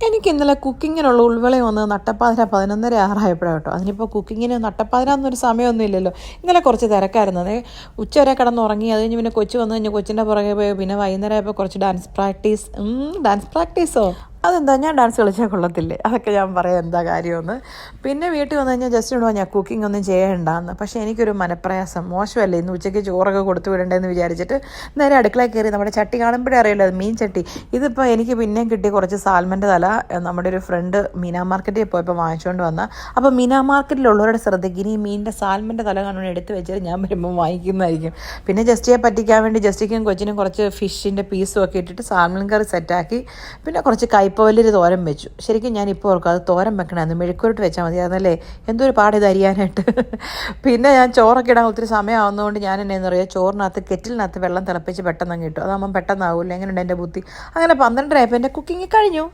എനിക്ക് ഇന്നലെ കുക്കിങ്ങിനുള്ള ഉൾവിളി വന്ന് നട്ടപ്പാതിര 11:30 ആറായപ്പോഴാണ് കേട്ടോ. അതിനിപ്പോൾ കുക്കിങ്ങിന് നട്ടപ്പാതിര എന്നൊരു സമയമൊന്നും ഇല്ലല്ലോ. ഇന്നലെ കുറച്ച് തിരക്കായിരുന്നു. അത് ഉച്ചവരെ കിടന്നുറങ്ങി. അത് കഴിഞ്ഞ് പിന്നെ കൊച്ചു വന്നു കഴിഞ്ഞ് കൊച്ചിൻ്റെ പുറകെ പോയി. പിന്നെ വൈകുന്നേരം ആയപ്പോൾ കുറച്ച് ഡാൻസ് പ്രാക്ടീസോ അതെന്താ, ഞാൻ ഡാൻസ് കളിച്ചാൽ കൊള്ളത്തില്ലേ? അതൊക്കെ ഞാൻ പറയാം എന്താ കാര്യമെന്ന്. പിന്നെ വീട്ടിൽ വന്നു കഴിഞ്ഞാൽ ജസ്റ്റ് ഇടുവാ ഞാൻ കുക്കിംഗ് ഒന്നും ചെയ്യണ്ടെന്ന്. പക്ഷേ എനിക്കൊരു മനപ്രയാസം, മോശമല്ലേ ഇന്ന് ഉച്ചയ്ക്ക് ചോറൊക്കെ കൊടുത്തു വിടണ്ടേന്ന് വിചാരിച്ചിട്ട് നേരെ അടുക്കളയിൽ കയറി. നമ്മുടെ ചട്ടി കാണുമ്പോഴേ അറിയില്ല, അത് മീൻ ചട്ടി. ഇതിപ്പോൾ എനിക്ക് പിന്നെയും കിട്ടി കുറച്ച് സാൽമൻ്റെ തല. നമ്മുടെ ഒരു ഫ്രണ്ട് മീനാ മാർക്കറ്റിൽ പോയപ്പോൾ വാങ്ങിച്ചുകൊണ്ട് വന്ന. അപ്പോൾ മീനാ മാർക്കറ്റിലുള്ളവരുടെ ശ്രദ്ധയ്ക്ക് ഇനി മീനിൻ്റെ സാൽമൻ്റെ തല കാണുമ്പോൾ എടുത്ത് വെച്ചിട്ട് ഞാൻ വരുമ്പോൾ വാങ്ങിക്കുന്നതായിരിക്കും. പിന്നെ ജസ്റ്റിയെ പറ്റിക്കാൻ വേണ്ടി ജസ്റ്റിക്കും കൊച്ചിനും കുറച്ച് ഫിഷിൻ്റെ പീസും ഒക്കെ ഇട്ടിട്ട് സാൽമൺ കറി സെറ്റാക്കി. പിന്നെ കുറച്ച് കൈപ്പവല്ലൊരു തോരൻ വെച്ചു. ശരിക്കും ഞാൻ ഇപ്പോൾ ഓർക്കും അത് തോരൻ വെക്കണമെന്ന്. മെഴുക്കുരുട്ട് വെച്ചാൽ മതിയായിരുന്നല്ലേ, എന്തൊരു പാട് ഇത് അരിയാനായിട്ട്. പിന്നെ ഞാൻ ചോറൊക്കെ ഇടാൻ ഒത്തിരി സമയമാവുന്നതുകൊണ്ട് ഞാൻ എന്നു പറയുക, ചോറിനകത്ത് കെറ്റിലിനകത്ത് വെള്ളം തിളപ്പിച്ച് പെട്ടെന്ന് അങ്ങ് ഇട്ടു. അതാകുമ്പം പെട്ടെന്നാവില്ല. എങ്ങനെയുണ്ട് എൻ്റെ ബുദ്ധി? അങ്ങനെ 12:30 ആയപ്പോൾ എൻ്റെ കുക്കിംഗ് കഴിഞ്ഞു.